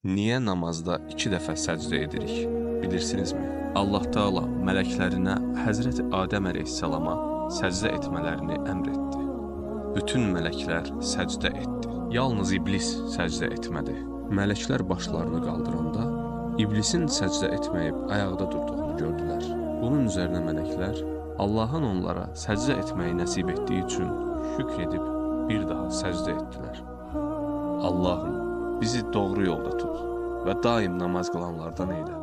Niyə namazda 2 dəfə səcdə edirik? Bilirsinizmi? Allah Taala mələklərinə Həzrəti Adəm əleyhissalama səcdə etmələrini əmr etdi. Bütün mələklər səcdə etdi. Yalnız iblis səcdə etmədi. Mələklər başlarını qaldıranda iblisin səcdə etməyib ayaqda durduğunu gördülər. Bunun üzərinə mələklər Allahın onlara səcdə etməyi nəsib etdiyi üçün şükr edib bir daha səcdə etdilər. Allahım, bizi doğru yolda tut və daim namaz qılanlardan eylə.